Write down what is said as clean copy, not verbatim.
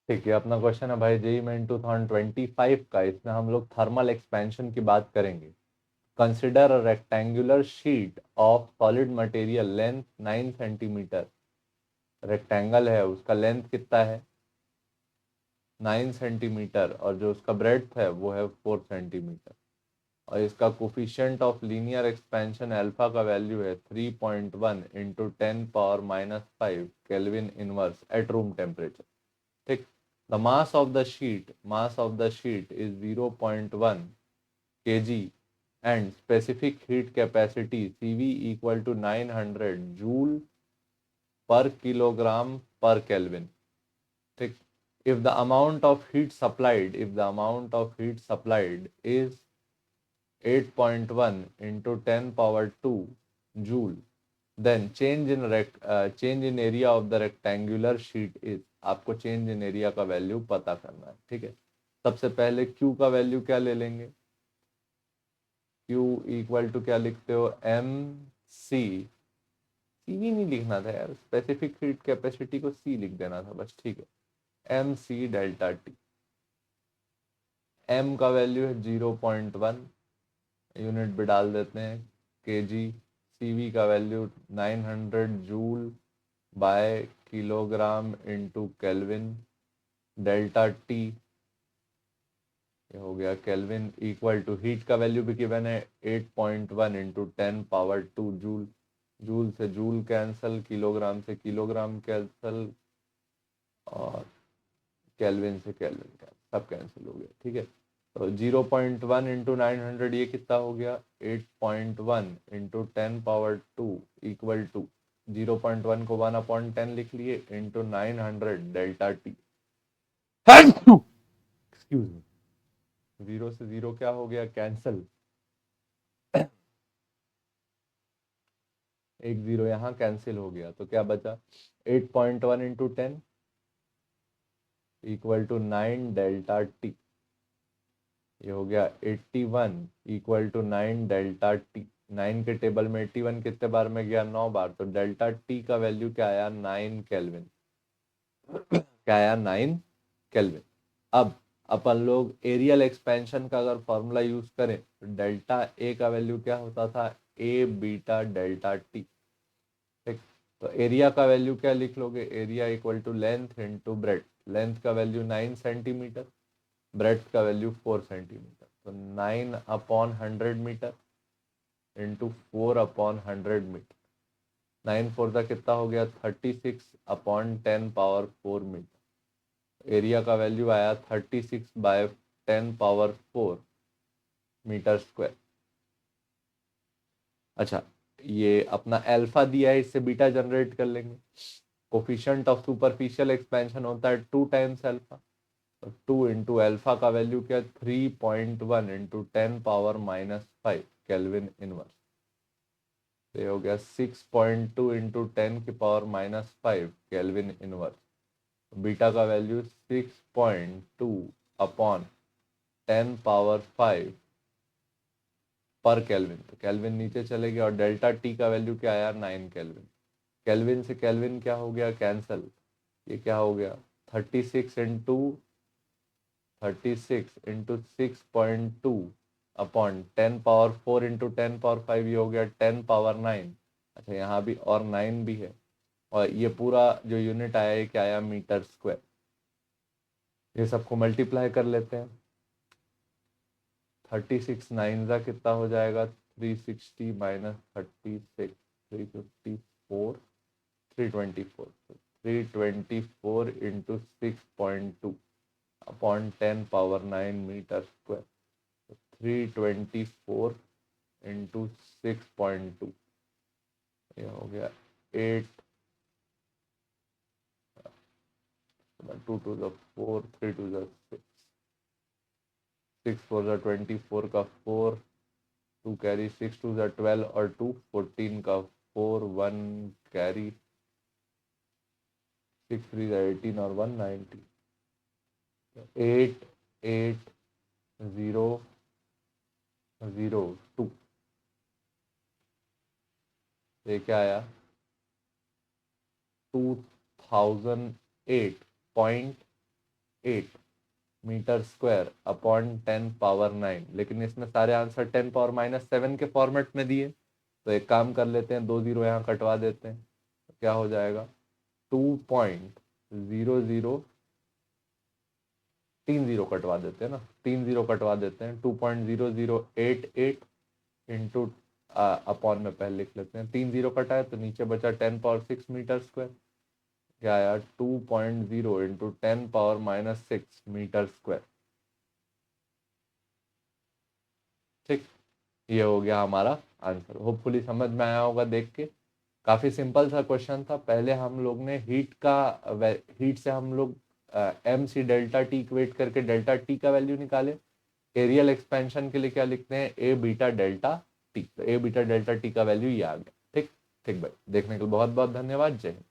ठीक है, अपना क्वेश्चन है भाई जेई मेन 2025 का। इसमें हम लोग थर्मल एक्सपेंशन की बात करेंगे। Consider a rectangular sheet of solid material length 9 centimetre. Rectangle है, उसका लेंथ कितना है? 9 सेंटीमीटर, और जो उसका ब्रेड्थ है वो है 4 सेंटीमीटर। और इसका coefficient of linear expansion alpha का वैल्यू है 3.1 into 10⁻⁵ kelvin inverse at room temperature. ठीक। The mass of the sheet is 0.1 kg and specific heat capacity CV equal to 900 joule per kilogram per Kelvin. ठीक। if the amount of heat supplied is 8.1 into 10 power 2 joule, then change in area of the rectangular sheet is। आपको change in area का value पता करना है। ठीक है, सबसे पहले Q का वैल्यू क्या ले लेंगे? Q इक्वल टू क्या लिखते हो? M C. सीवी नहीं लिखना था यार, स्पेसिफिक हीट कैपेसिटी को सी लिख देना था बस। ठीक है, M C delta T. M का वैल्यू है 0.1, यूनिट भी डाल देते हैं केजी। सीवी का value 900 joule by kilogram into kelvin. Delta T ये हो गया केल्विन इक्वल टू हीट का वैल्यू भी गिवन है 8.1 इंटू 10 पावर 2 जूल। जूल से जूल कैंसल, किलोग्राम से किलोग्राम कैंसल, और केल्विन से केल्विन कैंसल, सब कैंसिल हो गया। ठीक है, तो 0.1 इंटू 900 ये कितना हो गया? 8.1 इंटू 10 पावर 2 इक्वल टू 0.1 को 1/10 लिख लिए into 900 delta T. Excuse me. Zero से जीरो क्या हो गया? कैंसल। एक जीरो यहाँ कैंसिल हो गया, तो क्या बचा? 8.1 into 10 equal to 9 delta T. ये हो गया 81 इक्वल टू 9 डेल्टा टी। 9 के टेबल में 81 कितने बार में गया? 9 बार। तो डेल्टा टी का वैल्यू क्या आया? 9 केल्विन। क्या आया? 9 केल्विन। अब अपन लोग एरियल एक्सपेंशन का अगर फॉर्मूला यूज करें तो डेल्टा ए का वैल्यू क्या होता था? A beta delta T. ठीक। तो एरिया का वैल्यू क्या लिख लोगे? Area equal to length into breadth. Length का वैल्यू 9 सेंटीमीटर, ब्रेड का वैल्यू 4 सेंटीमीटर। तो 9/100 मीटर इंटू 4/100 मीटर। 9×4 कितना हो गया? 36/10 पावर 4 मीटर। एरिया का वैल्यू आया 36/10 पावर 4 मीटर स्क्वायर। अच्छा, ये अपना अल्फा दिया है, इससे बीटा जनरेट कर लेंगे। कोफिशिएंट ऑफ सुपरफिशियल एक्सपेंशन होता है 2 टाइम्स अल्फा। तो 2 इंटू अल्फा का वैल्यू क्या? 3.1 इंटू 10 पावर-5 केल्विन इनवर्स। तो ये हो गया 6.2 इंटू 10 की पावर-5 केल्विन इनवर्स। बीटा का वैल्यू 6.2/10 पावर 5 पर केल्विन। तो केल्विन नीचे चलेगी, और डेल्टा टी का वैल्यू क्या आया? 9 केल्विन। केल्विन से केल्विन क्या हो गया? कैंसल। ये क्या हो गया? 36 into 6.2 upon 10 power 4 into 10 power 5, ये हो गया 10 पावर 9। अच्छा, यहाँ भी और 9 भी है, और ये पूरा जो यूनिट आया ये क्या आया? Metre square. ये सबको मल्टीप्लाई कर लेते हैं। 36 9 कितना हो जाएगा? 360 minus 36, 354, 324। 324 into 6.2 upon 10 power 9 metre square. 324 into 6.2, ये हो गया 8, 2 to the 4, 3 to the 6, 6 4 का 4, 2 कैरी, 6 2 12 और 2 14 का 4, 1 कैरी, 6 3 18 और 1 90। 8 8 0 0 2। ये क्या आया? 2008.2 8 मीटर स्क्वायर अपॉन 10 पावर 9, लेकिन इसमें सारे आंसर 10 पावर -7 के फॉर्मेट में दिए। तो एक काम कर लेते हैं, 2 जीरो यहाँ कटवा देते हैं, तो क्या हो जाएगा 2.00, 3 जीरो कटवा देते हैं ना, 3 जीरो कटवा देते हैं, 2.0088 इंटू अपॉन में पहले लिख लेते हैं, 3 जीरो कटा है तो नीचे बचा 10 पावर 6 मीटर स्क्वायर, क्या आया 2.0 इंटू 10 पावर -6 मीटर स्क्वायर। ठीक, ये हो गया हमारा आंसर। होपफुली समझ में आया होगा देख के। काफी सिंपल सा क्वेश्चन था। पहले हम लोग ने हीट से हम लोग M C delta T equate करके डेल्टा टी का वैल्यू निकाले। एरियल एक्सपेंशन के लिए क्या लिखते हैं, ए बीटा डेल्टा टी। तो ए बीटा डेल्टा टी का वैल्यू ये आ गया। ठीक ठीक भाई, देखने के लिए बहुत बहुत धन्यवाद। जय हिंद।